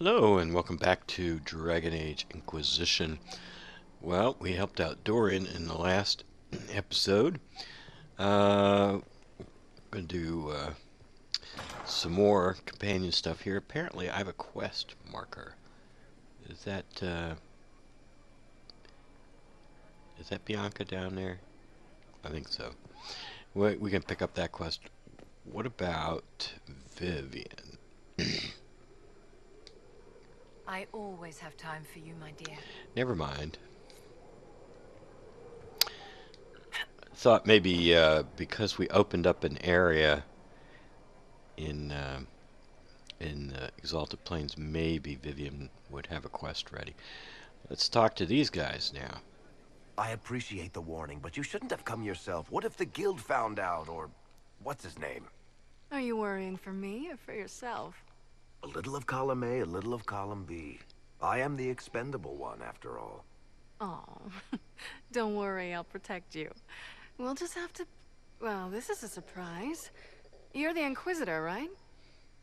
Hello and welcome back to Dragon Age Inquisition. Well, we helped out Dorian in the last episode. I'm going to do some more companion stuff here. Apparently I have a quest marker. Is that Bianca down there? I think so. We can pick up that quest. What about Vivian? I always have time for you, my dear. Never mind. Thought maybe because we opened up an area in Exalted Plains, maybe Vivian would have a quest ready. Let's talk to these guys now. I appreciate the warning, but you shouldn't have come yourself. What if the guild found out, or what's his name? Are you worrying for me or for yourself? A little of column A, a little of column B. I am the expendable one, after all. Oh, don't worry, I'll protect you. We'll just have to... Well, this is a surprise. You're the Inquisitor, right?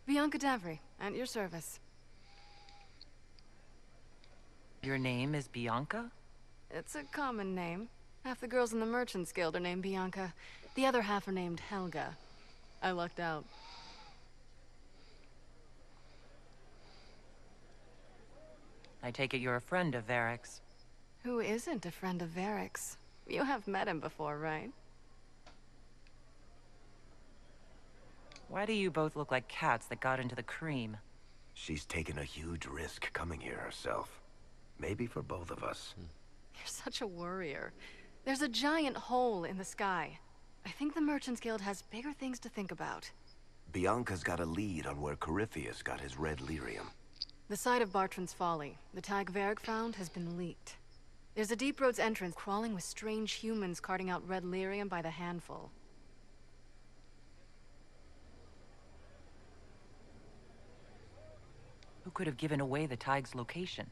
Bianca Davry, at your service. Your name is Bianca? It's a common name. Half the girls in the Merchants Guild are named Bianca. The other half are named Helga. I lucked out. I take it you're a friend of Varric's. Who isn't a friend of Varric's? You have met him before, right? Why do you both look like cats that got into the cream? She's taken a huge risk coming here herself. Maybe for both of us. You're such a worrier. There's a giant hole in the sky. I think the Merchants Guild has bigger things to think about. Bianca's got a lead on where Corypheus got his red lyrium. The site of Bartran's Folly, the tag Varric found, has been leaked. There's a Deep Roads entrance crawling with strange humans carting out red lyrium by the handful. Who could have given away the Tig's location?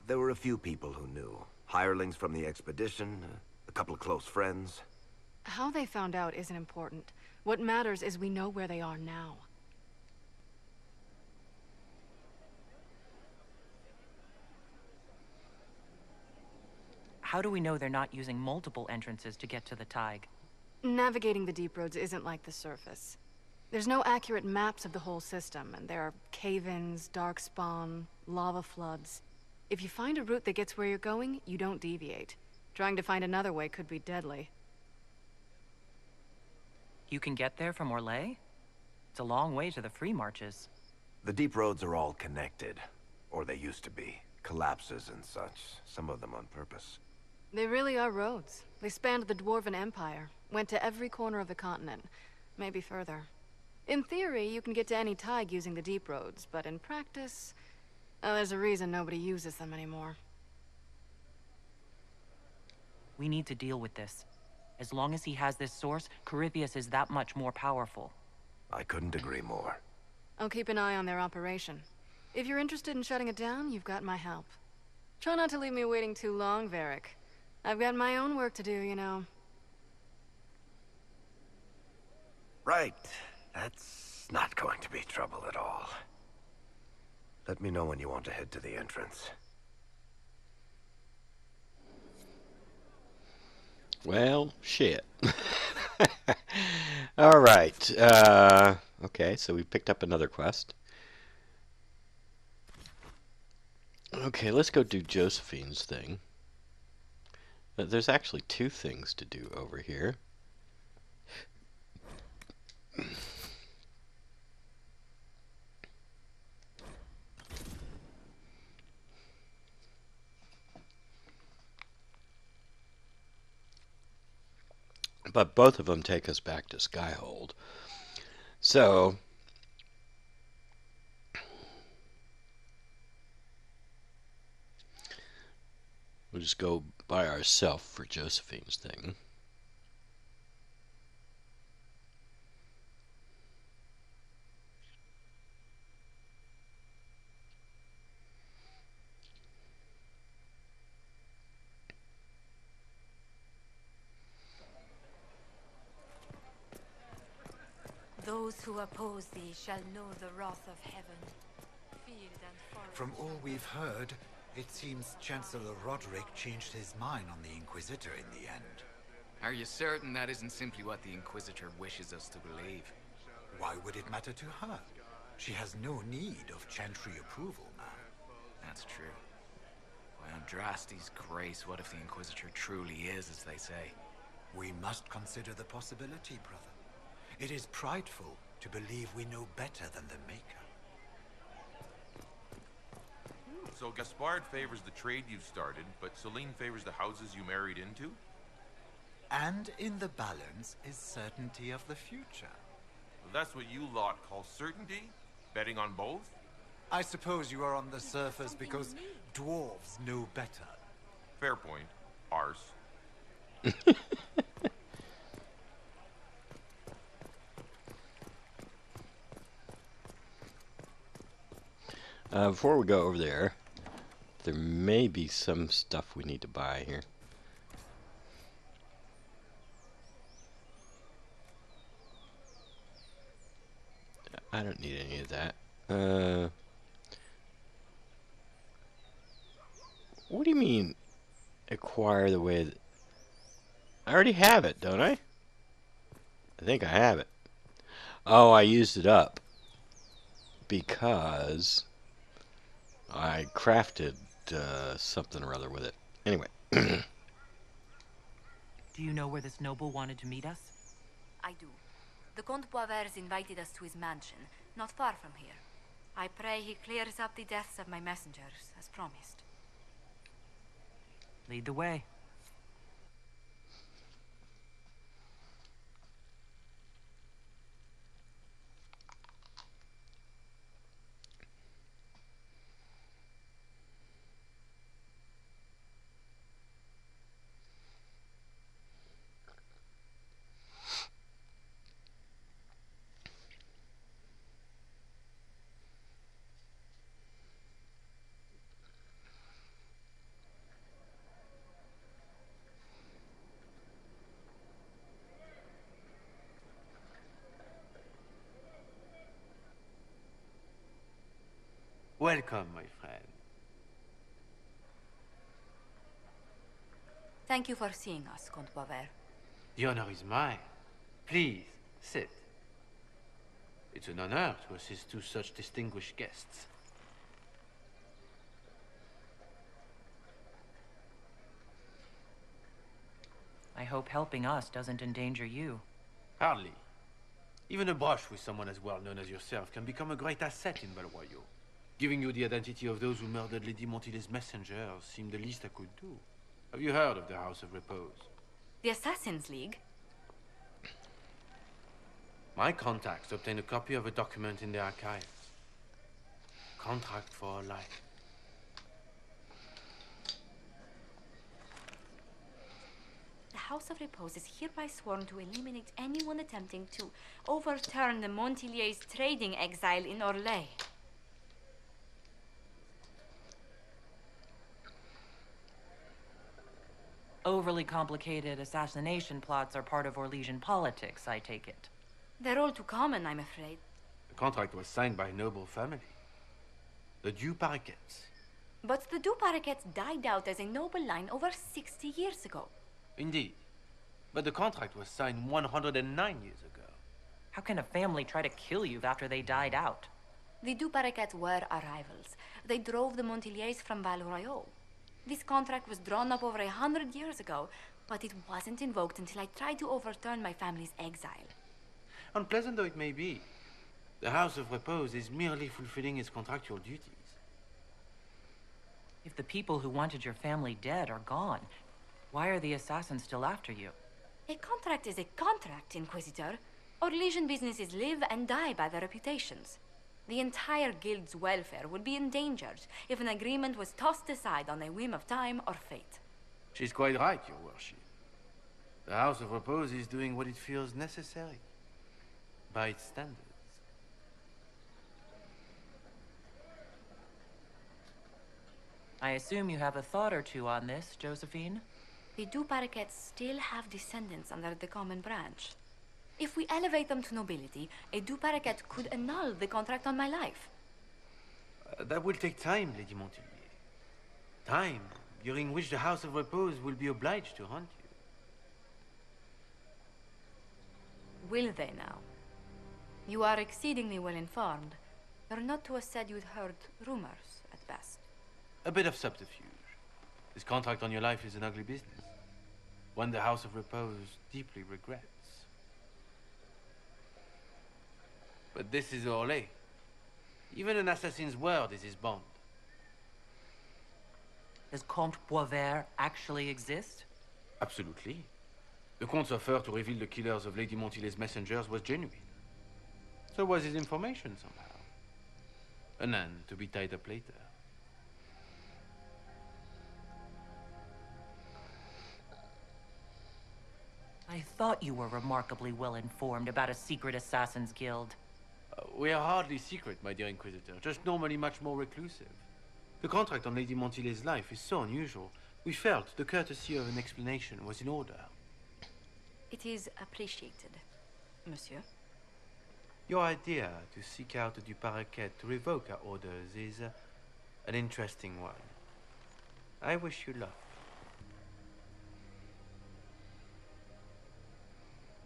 There were a few people who knew. Hirelings from the expedition, a couple of close friends. How they found out isn't important. What matters is we know where they are now. How do we know they're not using multiple entrances to get to the Tig? Navigating the Deep Roads isn't like the surface. There's no accurate maps of the whole system, and there are cave-ins, darkspawn, lava floods. If you find a route that gets where you're going, you don't deviate. Trying to find another way could be deadly. You can get there from Orlais? It's a long way to the free marches. The deep roads are all connected. Or they used to be. Collapses and such. Some of them on purpose. They really are roads. They spanned the Dwarven Empire, went to every corner of the continent, maybe further. In theory, you can get to any Tig using the deep roads, but in practice, there's a reason nobody uses them anymore. We need to deal with this. As long as he has this source, Corypheus is that much more powerful. I couldn't agree more. I'll keep an eye on their operation. If you're interested in shutting it down, you've got my help. Try not to leave me waiting too long, Varric. I've got my own work to do, you know. Right. That's not going to be trouble at all. Let me know when you want to head to the entrance. Well, shit. All right. Okay, so we picked up another quest. Okay, let's go do Josephine's thing. There's actually two things to do over here. But both of them take us back to Skyhold. So, we'll just go by ourselves for Josephine's thing. Those who oppose thee shall know the wrath of heaven. From all we've heard, it seems Chancellor Roderick changed his mind on the Inquisitor in the end. Are you certain that isn't simply what the Inquisitor wishes us to believe? Why would it matter to her? She has no need of Chantry approval now. That's true. Well, Drasty's grace, what if the Inquisitor truly is as they say? We must consider the possibility, brother. It is prideful to believe we know better than the Maker. So Gaspard favors the trade you've started, but Celine favors the houses you married into? And in the balance is certainty of the future. Well, that's what you lot call certainty? Betting on both? I suppose you are on the surface because dwarves know better. Fair point. Arse. Before we go over there, there may be some stuff we need to buy here. I don't need any of that. What do you mean, acquire the way that... I already have it, don't I? I think I have it. Oh, I used it up. Because I crafted something or other with it. Anyway. Do you know where this noble wanted to meet us? I do. The Comte Boisvert invited us to his mansion, not far from here. I pray he clears up the deaths of my messengers, as promised. Lead the way. Welcome, my friend. Thank you for seeing us, Comte Boisvert. The honor is mine. Please, sit. It's an honor to assist two such distinguished guests. I hope helping us doesn't endanger you. Hardly. Even a brush with someone as well known as yourself can become a great asset in Val Royeaux. Giving you the identity of those who murdered Lady Montily's messengers seemed the least I could do. Have you heard of the House of Repose? The Assassin's League? My contacts obtained a copy of a document in the archives. Contract for life. The House of Repose is hereby sworn to eliminate anyone attempting to overturn the Montiliers' trading exile in Orlais. Overly complicated assassination plots are part of Orlesian politics, I take it. They're all too common, I'm afraid. The contract was signed by a noble family. The Duparquets. But the Duparquets died out as a noble line over 60 years ago. Indeed. But the contract was signed 109 years ago. How can a family try to kill you after they died out? The Duparquets were our rivals. They drove the Montiliers from Val Royeaux. This contract was drawn up over 100 years ago, but it wasn't invoked until I tried to overturn my family's exile. Unpleasant though it may be, the House of Repose is merely fulfilling its contractual duties. If the people who wanted your family dead are gone, why are the assassins still after you? A contract is a contract, Inquisitor. Orlesian businesses live and die by their reputations. The entire guild's welfare would be endangered if an agreement was tossed aside on a whim of time or fate. She's quite right, Your Worship. The House of Repose is doing what it feels necessary, by its standards. I assume you have a thought or two on this, Josephine? The Duparquets still have descendants under the common branch. If we elevate them to nobility, a Duparquet could annul the contract on my life. That will take time, Lady Montier. Time during which the House of Repose will be obliged to hunt you. Will they now? You are exceedingly well informed. You're not to have said you'd heard rumors, at best. A bit of subterfuge. This contract on your life is an ugly business. One the House of Repose deeply regrets. But this is Orlais. Even an assassin's word is his bond. Does Comte Boisvert actually exist? Absolutely. The Comte's offer to reveal the killers of Lady Montily's messengers was genuine. So was his information somehow. An end to be tied up later. I thought you were remarkably well informed about a secret assassins guild. We are hardly secret, my dear Inquisitor, just normally much more reclusive. The contract on Lady Montily's life is so unusual, we felt the courtesy of an explanation was in order. It is appreciated, monsieur. Your idea to seek out the Duparequet to revoke our orders is an interesting one. I wish you luck.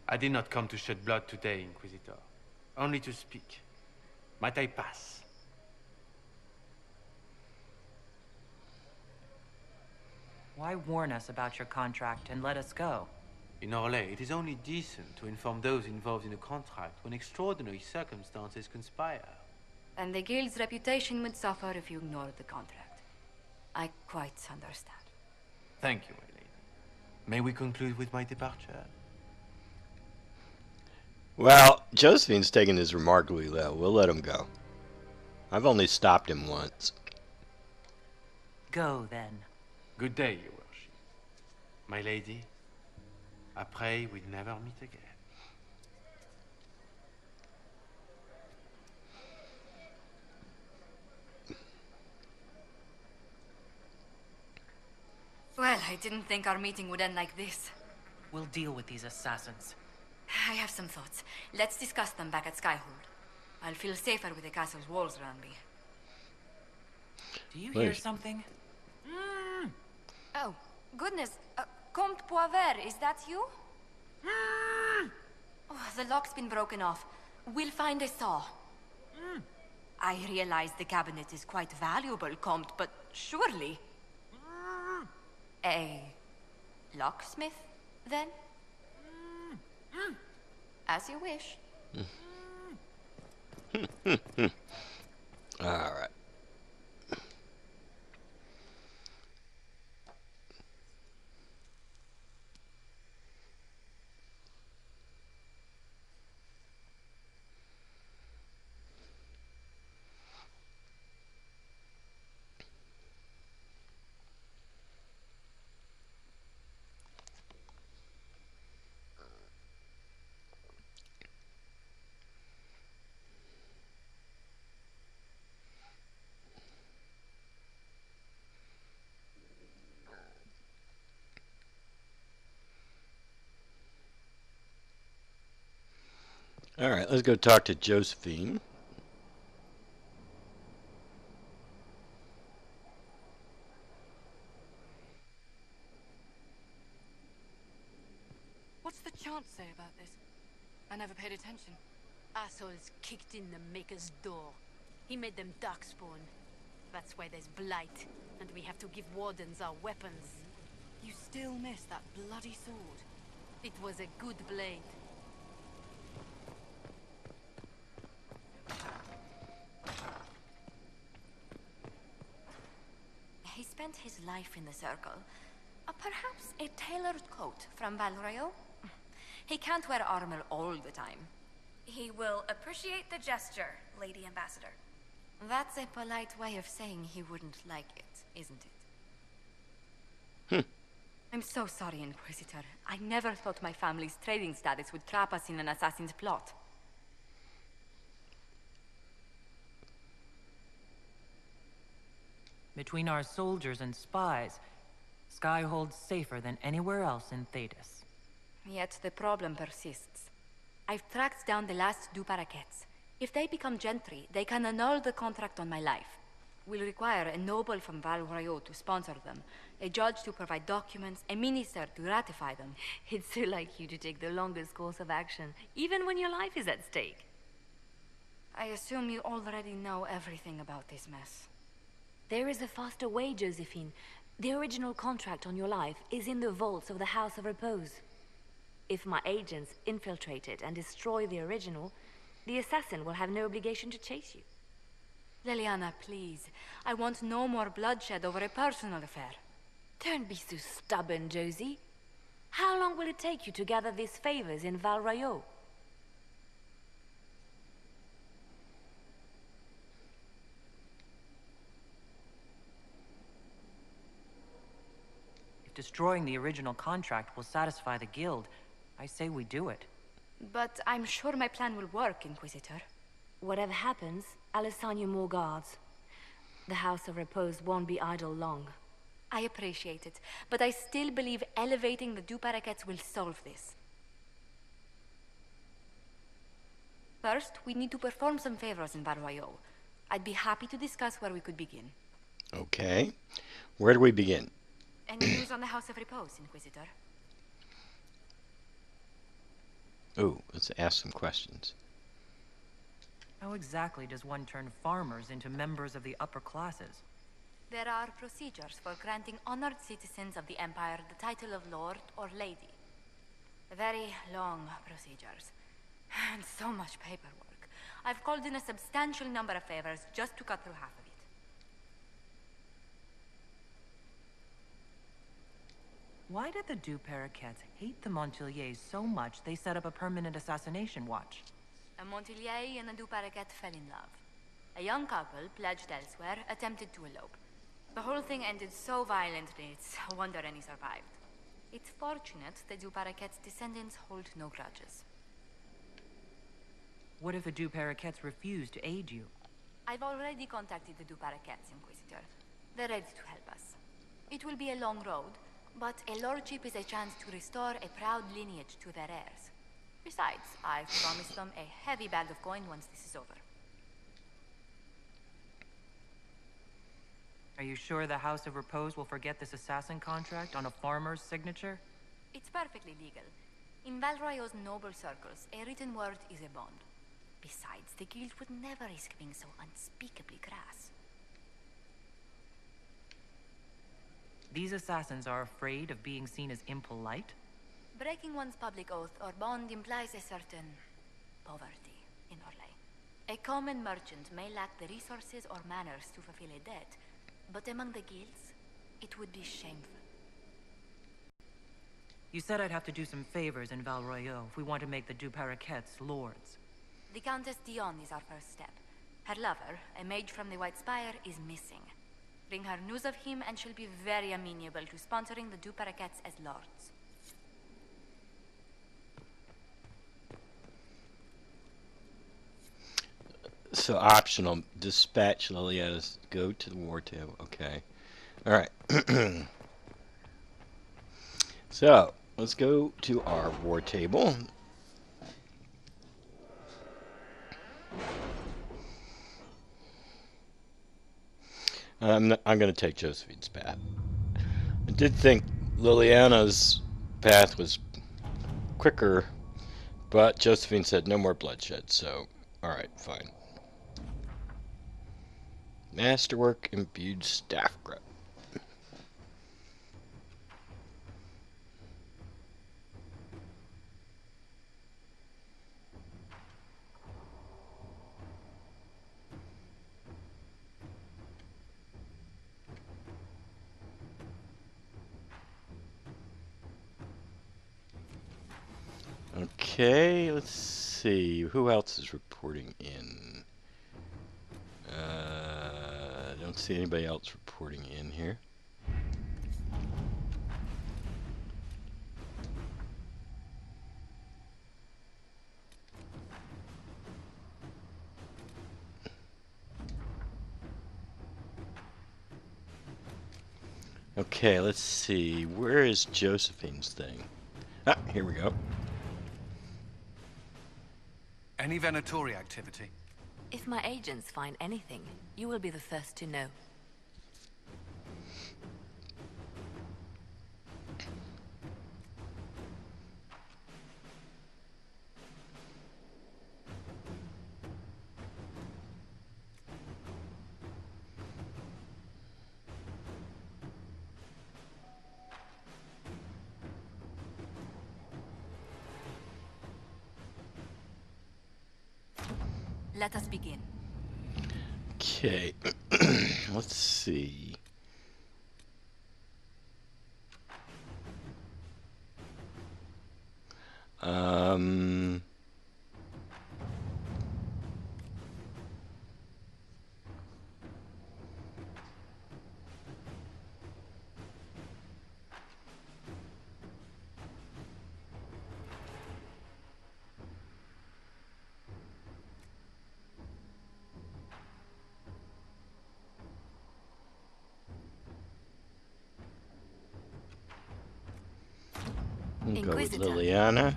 I did not come to shed blood today, Inquisitor. Only to speak. Might I pass? Why warn us about your contract and let us go? In Orlais, it is only decent to inform those involved in a contract when extraordinary circumstances conspire. And the guild's reputation would suffer if you ignored the contract. I quite understand. Thank you, my lady. May we conclude with my departure? Well, Josephine's taking this remarkably low. We'll let him go. I've only stopped him once. Go, then. Good day, your worship. My lady, I pray we'll never meet again. Well, I didn't think our meeting would end like this. We'll deal with these assassins. I have some thoughts. Let's discuss them back at Skyhold. I'll feel safer with the castle's walls around me. Do you hear something? Oh, goodness. Comte Boisvert, is that you? Oh, the lock's been broken off. We'll find a saw. I realize the cabinet is quite valuable, Comte, but surely... A locksmith, then? As you wish. All right. All right, let's go talk to Josephine. What's the chant say about this? I never paid attention. Assholes kicked in the Maker's door. He made them darkspawn. That's why there's blight, and we have to give wardens our weapons. You still miss that bloody sword. It was a good blade. He spent his life in the circle. Perhaps a tailored coat from Val Royeaux? He can't wear armor all the time. He will appreciate the gesture, Lady Ambassador. That's a polite way of saying he wouldn't like it, isn't it? I'm so sorry, Inquisitor. I never thought my family's trading status would trap us in an assassin's plot. Between our soldiers and spies, Skyhold's safer than anywhere else in Thetis. Yet the problem persists. I've tracked down the last Duparequets. If they become gentry, they can annul the contract on my life. We'll require a noble from Val Royeaux to sponsor them, a judge to provide documents, a minister to ratify them. It's so like you to take the longest course of action, even when your life is at stake. I assume you already know everything about this mess. There is a faster way, Josephine. The original contract on your life is in the vaults of the House of Repose. If my agents infiltrate it and destroy the original, the assassin will have no obligation to chase you. Leliana, please. I want no more bloodshed over a personal affair. Don't be so stubborn, Josie. How long will it take you to gather these favors in Val Royeaux? If destroying the original contract will satisfy the guild, I say we do it. But I'm sure my plan will work, Inquisitor. Whatever happens, I'll assign you more guards. The House of Repose won't be idle long. I appreciate it, but I still believe elevating the Duparakets will solve this. First, we need to perform some favors in Val Royeaux. I'd be happy to discuss where we could begin. Okay. Where do we begin? Any news on the House of Repose, Inquisitor? Ooh, let's ask some questions. How exactly does one turn farmers into members of the upper classes? There are procedures for granting honored citizens of the Empire the title of Lord or Lady. Very long procedures. And so much paperwork. I've called in a substantial number of favors just to cut through half of it. Why did the Duparakets hate the Montiliers so much they set up a permanent assassination watch? A Montilier and a Duparaket fell in love. A young couple, pledged elsewhere, attempted to elope. The whole thing ended so violently, it's a wonder any survived. It's fortunate the Duparaket's descendants hold no grudges. What if the Duparakets refuse to aid you? I've already contacted the Duparakets, Inquisitor. They're ready to help us. It will be a long road, but a lordship is a chance to restore a proud lineage to their heirs. Besides, I've promised them a heavy bag of coin once this is over. Are you sure the House of Repose will forget this assassin contract on a farmer's signature? It's perfectly legal. In Val Royeaux's noble circles, a written word is a bond. Besides, the guild would never risk being so unspeakably crass. These assassins are afraid of being seen as impolite? Breaking one's public oath or bond implies a certain poverty in Orlais. A common merchant may lack the resources or manners to fulfill a debt, but among the guilds, it would be shameful. You said I'd have to do some favors in Val Royeaux if we want to make the Duparakets lords. The Countess Dion is our first step. Her lover, a mage from the White Spire, is missing. Bring her news of him and she'll be very amenable to sponsoring the Duparakets as lords. So optional, dispatch Liliana's go to the war table. Okay. Alright. So, let's go to our war table. I'm going to take Josephine's path. I did think Liliana's path was quicker, but Josephine said no more bloodshed, so alright, fine. Masterwork imbued staff grip. Okay, let's see. Who else is reporting in? I don't see anybody else reporting in here. Okay, let's see. Where is Josephine's thing? Ah, here we go. Any Venatori activity? If my agents find anything, you will be the first to know. Let us begin. Okay. Let's see. Um... We'll go with Inquisitor. Liliana.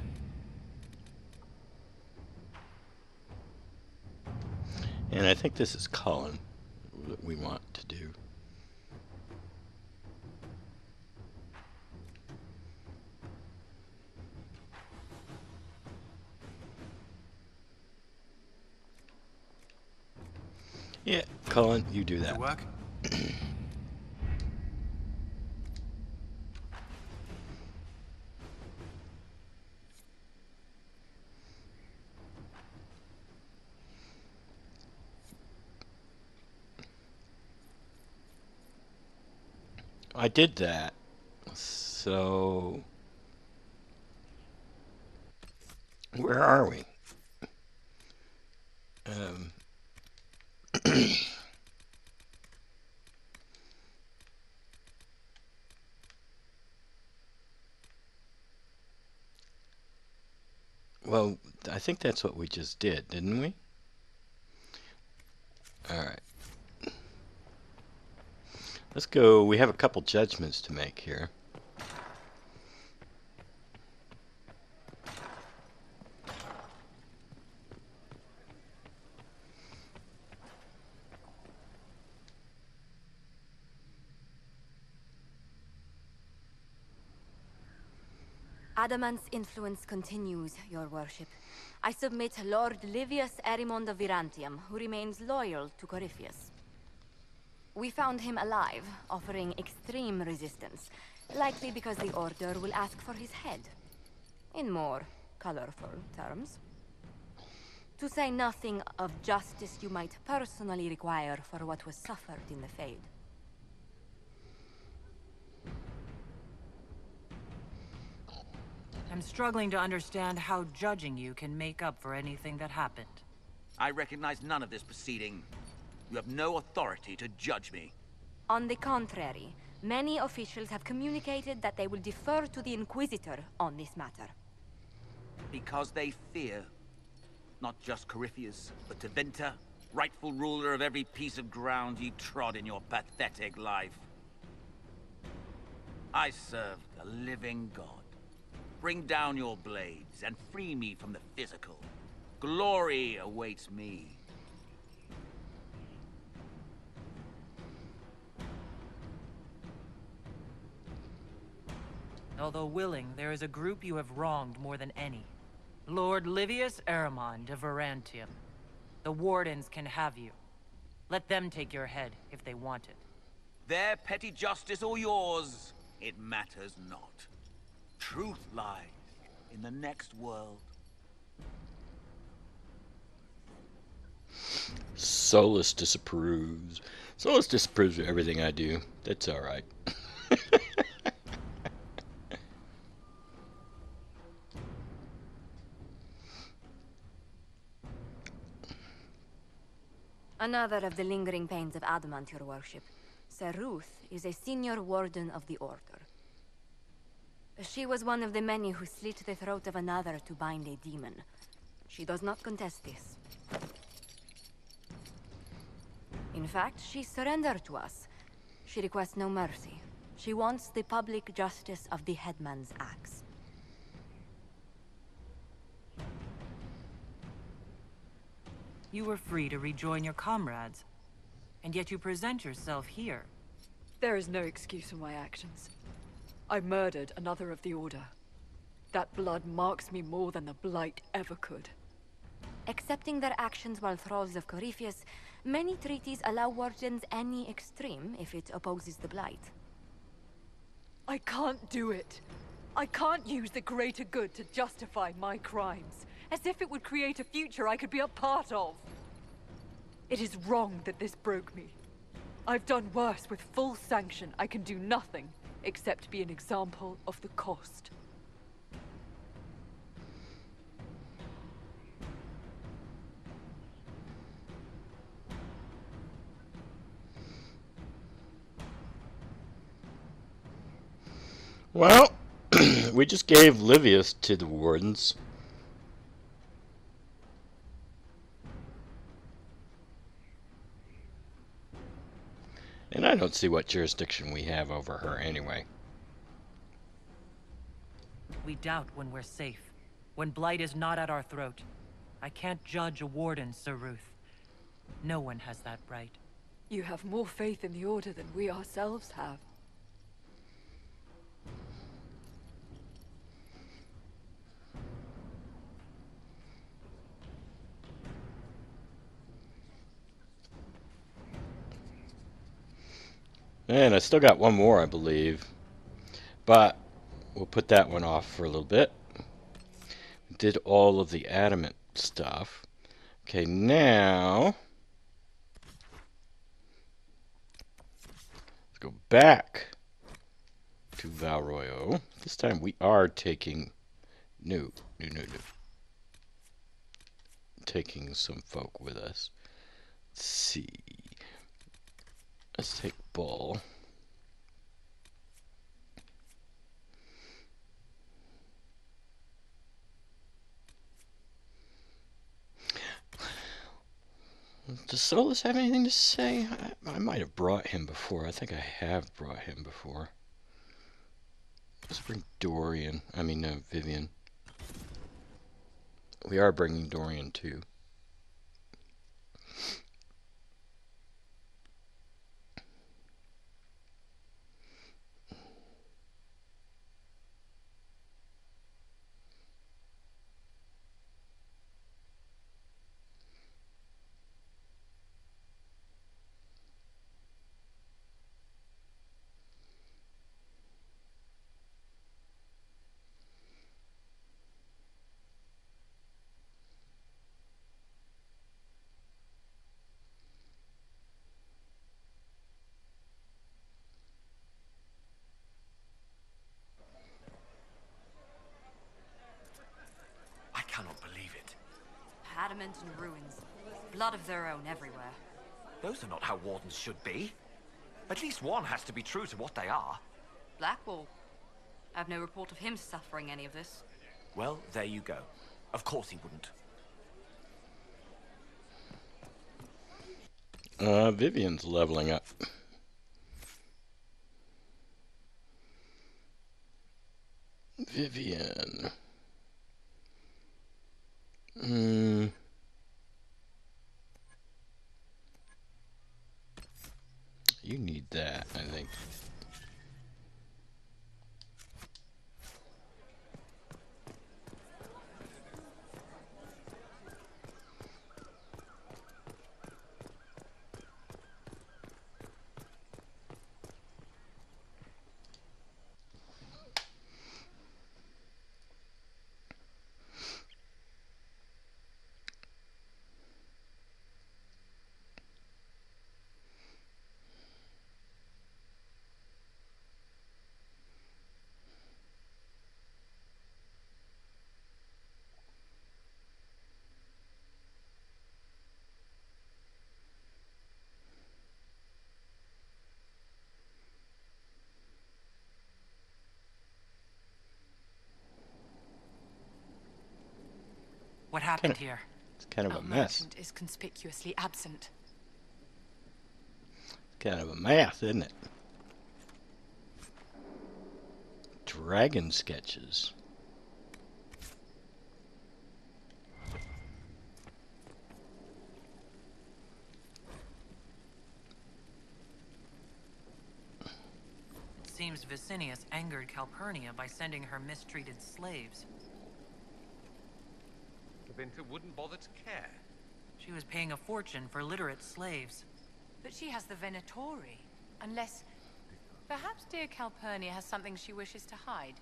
And I think this is Colin that we want to do. Yeah, Colin, you do that. Work? I did that. So where are we? Well, I think that's what we just did, didn't we? All right. Let's go. We have a couple judgments to make here. Adamant's influence continues, your worship. I submit Lord Livius Erimond of Virantium, who remains loyal to Corypheus. We found him alive, offering extreme resistance, likely because the Order will ask for his head. In more colorful terms. To say nothing of justice you might personally require for what was suffered in the Fade. I'm struggling to understand how judging you can make up for anything that happened. I recognize none of this proceeding. You have no authority to judge me. On the contrary, many officials have communicated that they will defer to the Inquisitor on this matter. Because they fear. Not just Corypheus, but Tevinter, rightful ruler of every piece of ground you trod in your pathetic life. I serve the living God. Bring down your blades and free me from the physical. Glory awaits me. Although willing, there is a group you have wronged more than any. Lord Livius Erimond of Virantium. The Wardens can have you. Let them take your head if they want it. Their petty justice or yours, it matters not. Truth lies in the next world. Solus disapproves. Solus disapproves of everything I do. That's all right. Another of the lingering pains of Adamant, your worship. Sir Ruth is a senior warden of the Order. She was one of the many who slit the throat of another to bind a demon. She does not contest this. In fact, she surrendered to us. She requests no mercy. She wants the public justice of the headman's axe. You were free to rejoin your comrades, and yet you present yourself here. There is no excuse for my actions. I murdered another of the Order. That blood marks me more than the Blight ever could. Accepting their actions while thralls of Corypheus, many treaties allow wardens any extreme if it opposes the Blight. I can't do it. I can't use the greater good to justify my crimes, as if it would create a future I could be a part of. It is wrong that this broke me. I've done worse with full sanction. I can do nothing except be an example of the cost. Well, we just gave Livius to the Wardens. And I don't see what jurisdiction we have over her anyway. We doubt when we're safe, when Blight is not at our throat. I can't judge a warden, Sir Ruth. No one has that right. You have more faith in the Order than we ourselves have. And I still got one more, I believe. But we'll put that one off for a little bit. We did all of the adamant stuff. Okay, now let's go back to Val Royeaux. This time we are taking taking some folk with us. Let's see. Let's take Bull. Does Solus have anything to say? I might have brought him before. I think I have brought him before. Let's bring Dorian. Vivian. We are bringing Dorian too. I cannot believe it. Adamant and ruins. Blood of their own everywhere. Those are not how wardens should be. At least one has to be true to what they are. Blackwall. I've no report of him suffering any of this. Well, there you go. Of course he wouldn't. Vivian's leveling up. Vivian. You need that, I think. What happened here? It's kind of Our a mess. merchant is conspicuously absent. Kind of a mess, isn't it? Dragon sketches. seems Vicinius angered Calpurnia by sending her mistreated slaves. Winter wouldn't bother to care. She was paying a fortune for literate slaves. But she has the Venatori. Unless... Perhaps dear Calpurnia has something she wishes to hide.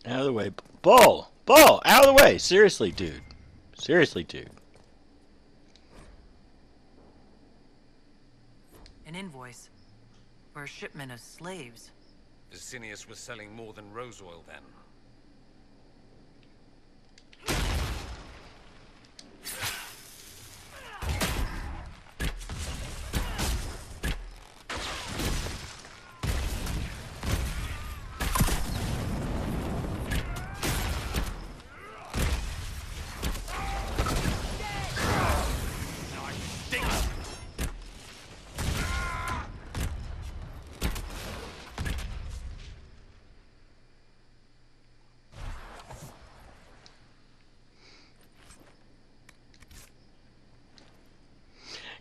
Out of the way. Bull! Bull! Out of the way! Seriously, dude. Seriously, dude. An invoice for a shipment of slaves. Vicinius was selling more than rose oil then.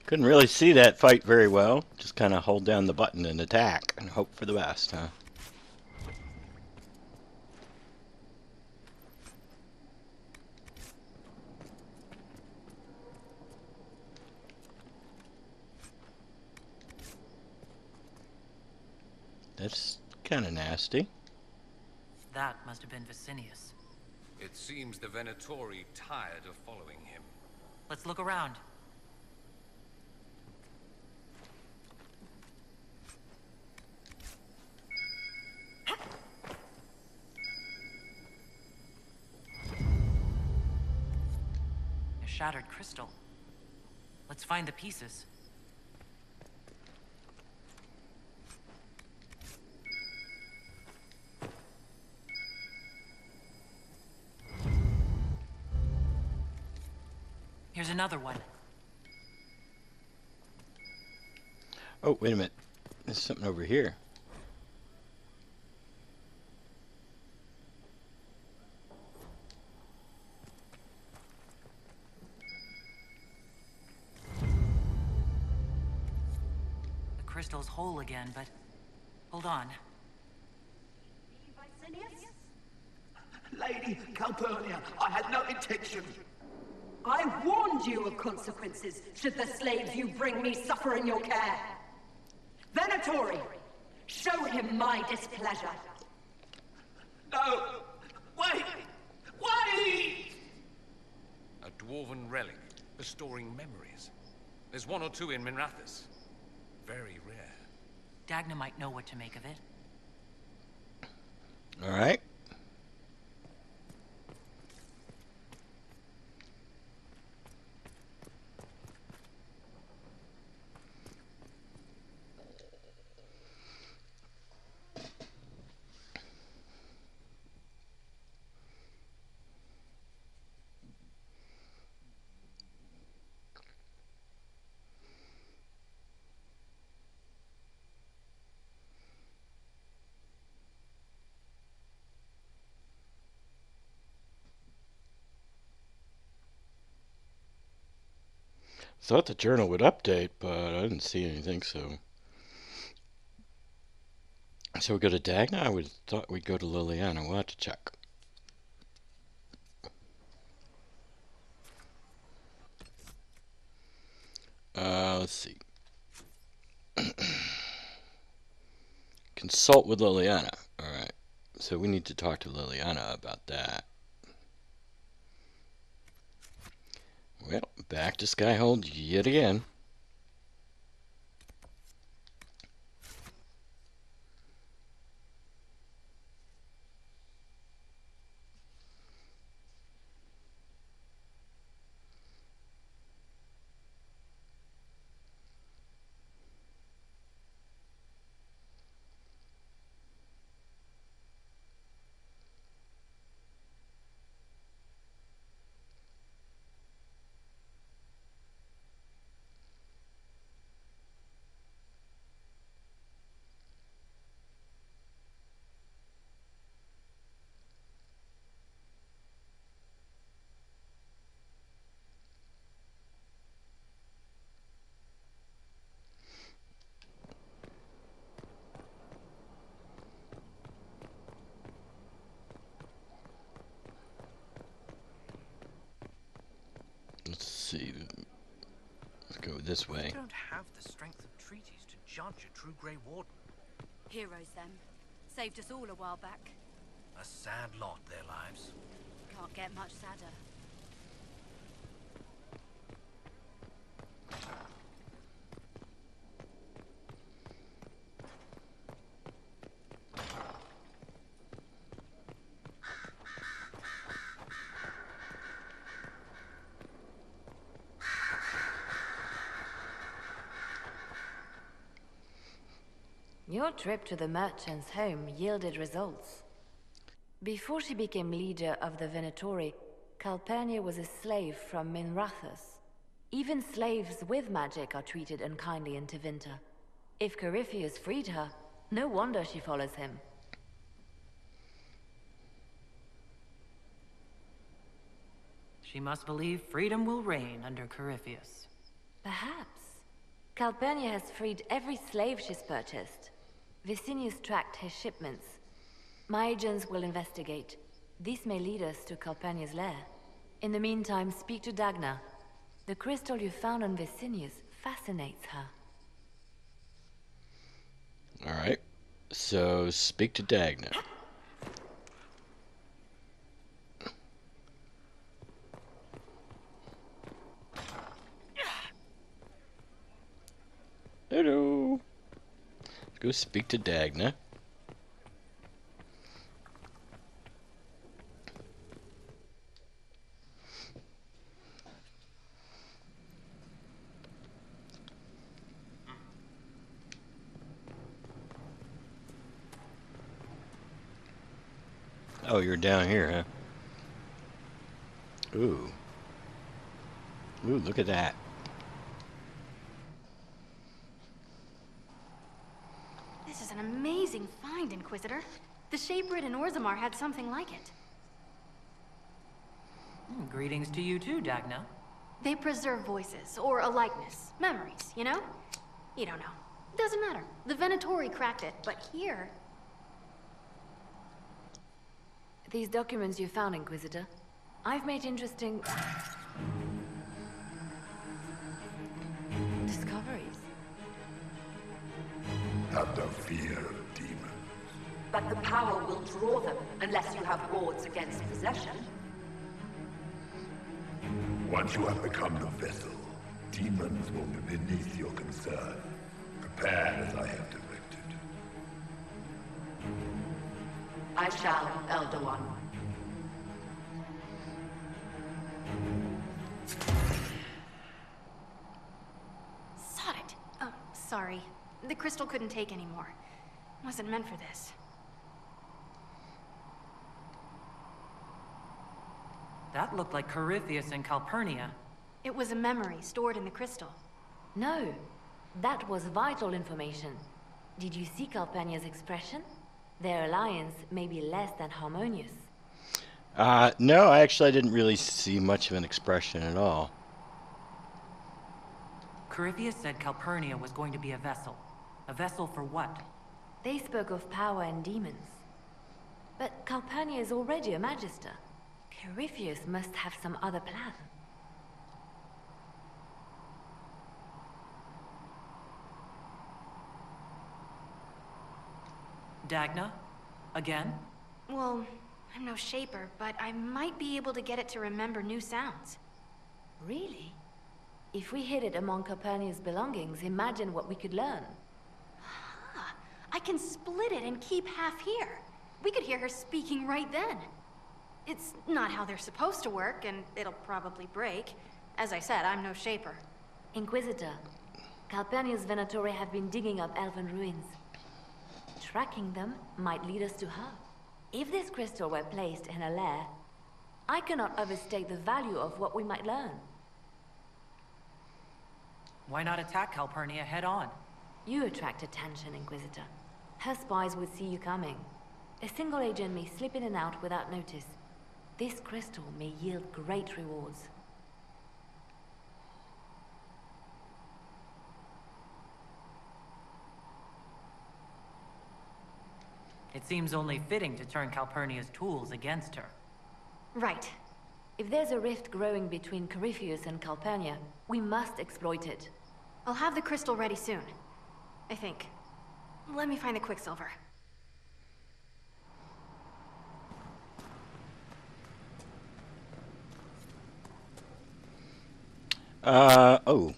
Couldn't really see that fight very well. Just kind of hold down the button and attack and hope for the best, huh? That's kind of nasty. That must have been Vicinius. It seems the Venatori tired of following him. Let's look around. A shattered crystal. Let's find the pieces. Here's another one. Oh, wait a minute. There's something over here. The crystal's whole again, but hold on. Lady Calpurnia, I had no intention. I warned you of consequences should the slaves you bring me suffer in your care. Venatori, show him my displeasure. No! Wait! Wait! A dwarven relic, restoring memories. There's one or two in Minrathous. Very rare. Dagna might know what to make of it. All right. Thought the journal would update, but I didn't see anything, so we go to Dagna? I would thought we'd go to Liliana. We'll have to check. Let's see. Consult with Liliana. Alright. So we need to talk to Liliana about that. Well, back to Skyhold yet again. this way. You don't have the strength of treaties to judge a true Grey Warden. Heroes, them. Saved us all a while back. A sad lot, their lives. Can't get much sadder. Your trip to the merchant's home yielded results. Before she became leader of the Venatori, Calpurnia was a slave from Minrathous. Even slaves with magic are treated unkindly in Tevinter. If Corypheus freed her, no wonder she follows him. She must believe freedom will reign under Corypheus. Perhaps. Calpurnia has freed every slave she's purchased. Vicinius tracked his shipments. My agents will investigate. This may lead us to Calpurnia's lair. In the meantime, speak to Dagna. The crystal you found on Vicinius fascinates her. Alright, so speak to Dagna. Hello. Let's go speak to Dagna. Oh, you're down here, huh? Ooh. Ooh, look at that. This is an amazing find, Inquisitor. The Shaperid in Orzammar had something like it. Greetings to you too, Dagna. They preserve voices, or a likeness, memories, you know? You don't know. Doesn't matter. The Venatori cracked it, but here... These documents you found, Inquisitor, I've made interesting... discoveries. Have no fear of demons. But the power will draw them unless you have wards against possession. Once you have become the vessel, demons will be beneath your concern. Prepare as I have directed. I shall, Elder One. Sod it. Oh, sorry. The crystal couldn't take anymore. Wasn't meant for this. That looked like Corypheus and Calpurnia. It was a memory stored in the crystal. No, that was vital information. Did you see Calpurnia's expression? Their alliance may be less than harmonious. No, I didn't really see much of an expression at all. Corypheus said Calpurnia was going to be a vessel. A vessel for what? They spoke of power and demons. But Calpurnia is already a magister. Corypheus must have some other plan. Dagna? Again? Well, I'm no shaper, but I might be able to get it to remember new sounds. Really? If we hid it among Calpurnia's belongings, imagine what we could learn. Huh. I can split it and keep half here. We could hear her speaking right then. It's not how they're supposed to work, and it'll probably break. As I said, I'm no shaper. Inquisitor, Calpurnia's Venatori have been digging up elven ruins. Tracking them might lead us to her. If this crystal were placed in a lair, I cannot overstate the value of what we might learn. Why not attack Calpurnia head on? You attract attention, Inquisitor. Her spies would see you coming. A single agent may slip in and out without notice. This crystal may yield great rewards. It seems only fitting to turn Calpurnia's tools against her. Right. If there's a rift growing between Corypheus and Calpurnia, we must exploit it. I'll have the crystal ready soon. I think. Let me find the quicksilver. Oh.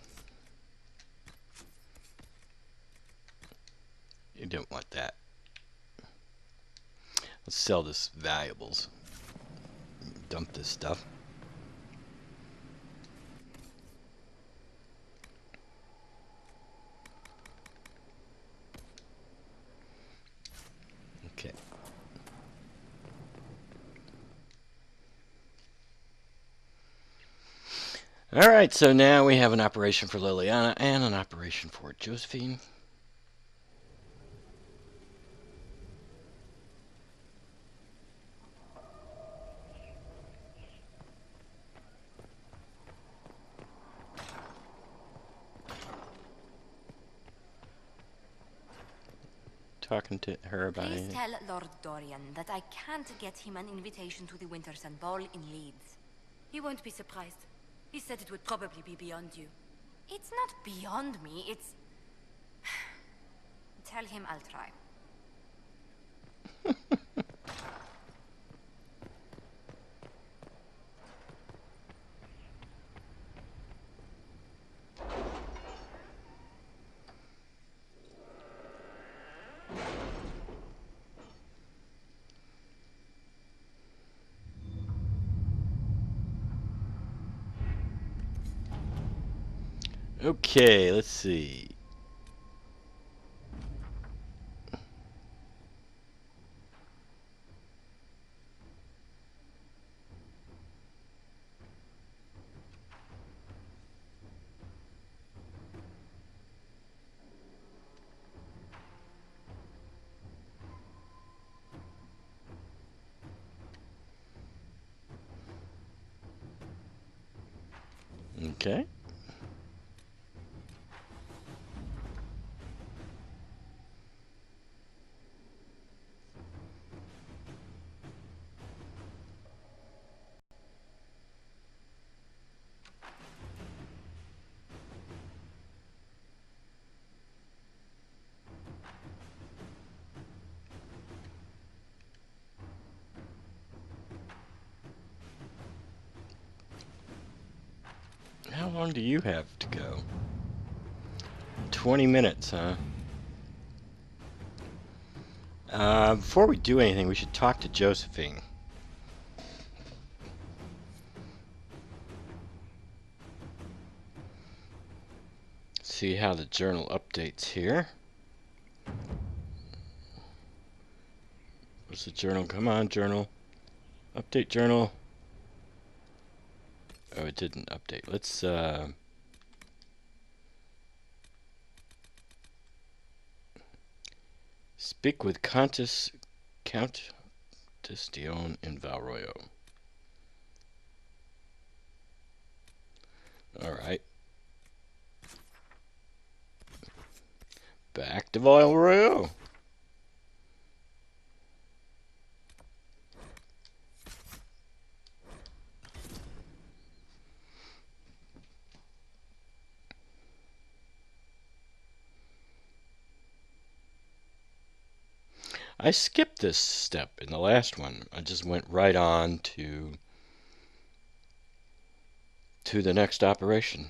You don't want that. Let's sell this valuables. Dump this stuff. Okay. Alright, so now we have an operation for Liliana and an operation for Josephine. Talking to her about Please anything. tell Lord Dorian that I can't get him an invitation to the Wintersun Ball in Leeds. He won't be surprised. He said it would probably be beyond you. It's not beyond me, it's... Tell him I'll try. Okay, let's see. Okay. How long do you have to go? 20 minutes, huh? Before we do anything, we should talk to Josephine. See how the journal updates here. What's the journal? Come on, journal. Update journal. Oh, it didn't update. Let's, speak with Countess Dion and Val Royeaux. Alright. Back to Val Royeaux. I skipped this step in the last one. I just went right on to the next operation.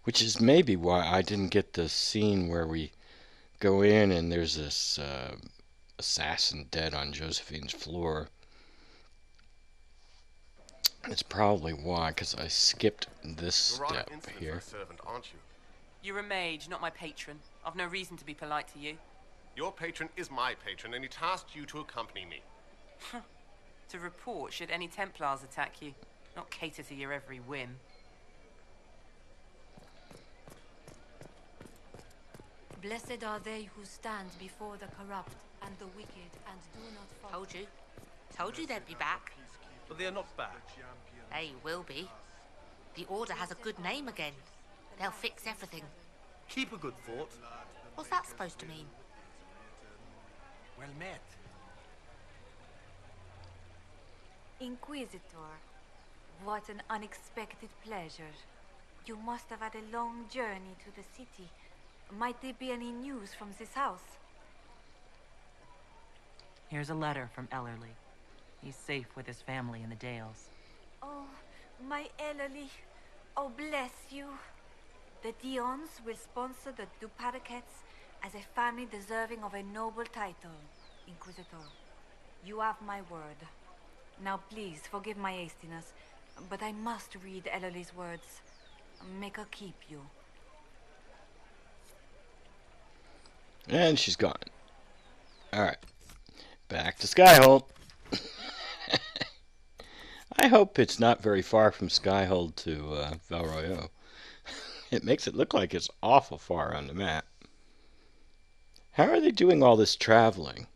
Which is maybe why I didn't get the scene where we go in and there's this assassin dead on Josephine's floor. It's probably why, because I skipped this step here. Servant, aren't you? You're a mage, not my patron. I've no reason to be polite to you. Your patron is my patron, and he tasked you to accompany me. To report should any Templars attack you, not cater to your every whim. Blessed are they who stand before the corrupt and the wicked and do not follow. Told you. Told you they'd be back. But they are not back. They will be. The Order has a good name again. They'll fix everything. Keep a good thought. What's that supposed to mean? Well met. Inquisitor, what an unexpected pleasure. You must have had a long journey to the city. Might there be any news from this house? Here's a letter from Ellerly. He's safe with his family in the Dales. Oh, my Ellerly. Oh, bless you. The Dions will sponsor the Duparakets as a family deserving of a noble title, Inquisitor. You have my word. Now please, forgive my hastiness, but I must read Ellerly's words. Make her keep you. And she's gone. Alright. Back to Skyhold. I hope it's not very far from Skyhold to Val Royeaux. It makes it look like it's awful far on the map. How are they doing all this traveling?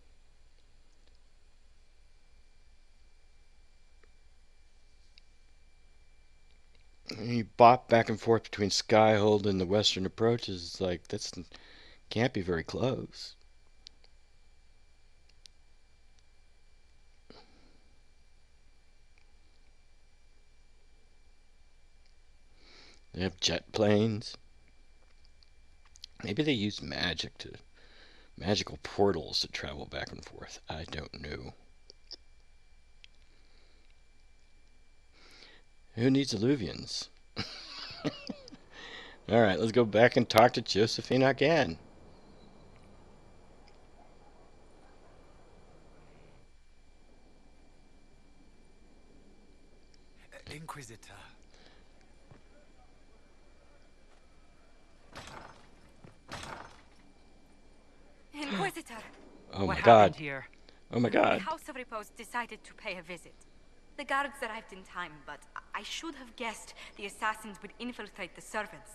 You bop back and forth between Skyhold and the western approaches. It's like, that's can't be very close. They have jet planes. Maybe they use magical portals to travel back and forth. I don't know. Who needs alluvians? Alright, let's go back and talk to Josephine again. Inquisitor. Inquisitor! Oh what my god. happened here? Oh my god. The House of Repose decided to pay a visit. The guards arrived in time, but I should have guessed the assassins would infiltrate the servants.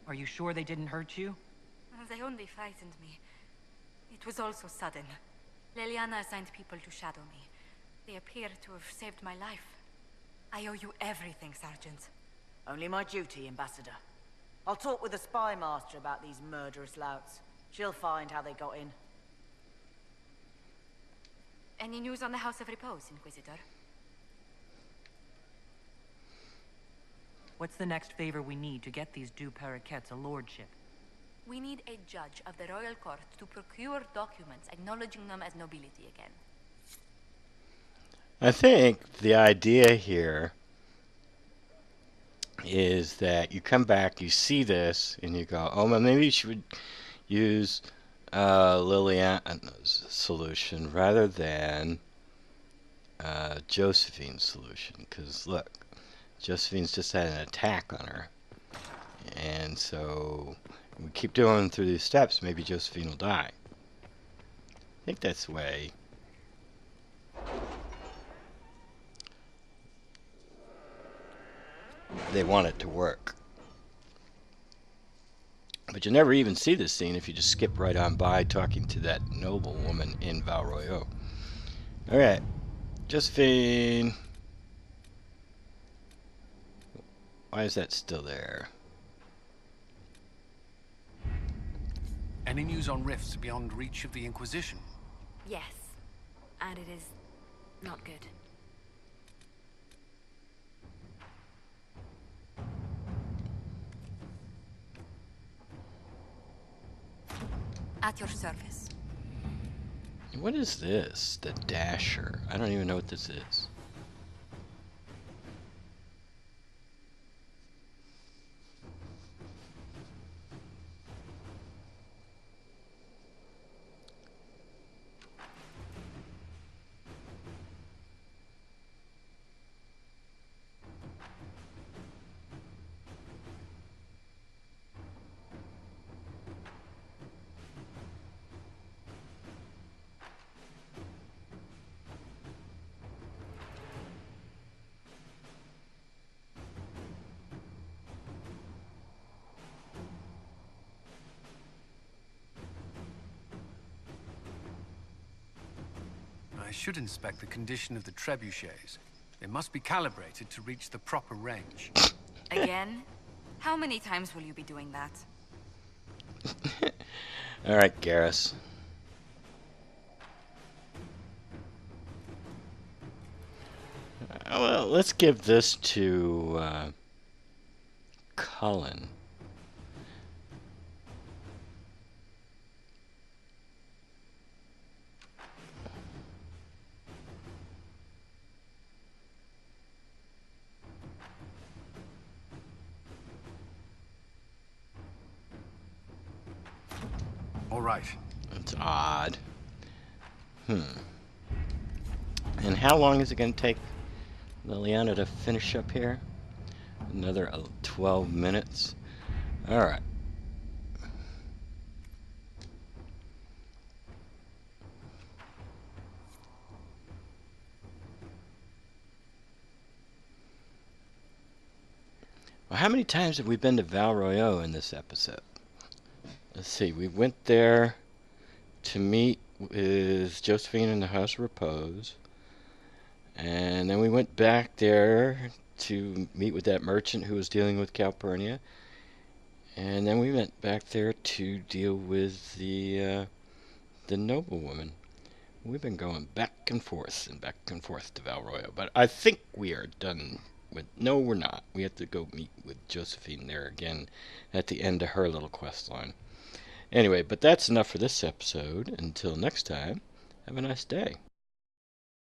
Are you sure they didn't hurt you? They only frightened me. It was all so sudden. Leliana assigned people to shadow me. They appear to have saved my life. I owe you everything, Sergeant. Only my duty, Ambassador. I'll talk with the spy master about these murderous louts. She'll find how they got in. Any news on the House of Repose, Inquisitor? What's the next favor we need to get these Duparakets a lordship? We need a judge of the royal court to procure documents acknowledging them as nobility again. I think the idea here is that you come back, you see this, and you go, oh, well, maybe you should use Liliana's solution rather than Josephine's solution. Because, look, Josephine's just had an attack on her. And so we keep doing through these steps, maybe Josephine will die. I think that's the way. They want it to work. But you never even see this scene if you just skip right on by talking to that noble woman in Val Royeaux. Alright, Josephine. Why is that still there? Any news on rifts beyond reach of the Inquisition? Yes, and it is not good. At your service. What is this? The Dasher. I don't even know what this is. I should inspect the condition of the trebuchets. They must be calibrated to reach the proper range. Again? How many times will you be doing that? Alright, Garrus. Well, let's give this to Cullen. All right. That's odd. And how long is it going to take Liliana to finish up here? Another 12 minutes. Alright. Well, how many times have we been to Val Royeaux in this episode? Let's see, we went there to meet with Josephine in the House of Repose. And then we went back there to meet with that merchant who was dealing with Calpurnia. And then we went back there to deal with the noblewoman. We've been going back and forth to Val Royeaux. But I think we are done with... No, we're not. We have to go meet with Josephine there again at the end of her little quest line. Anyway, but that's enough for this episode. Until next time, have a nice day.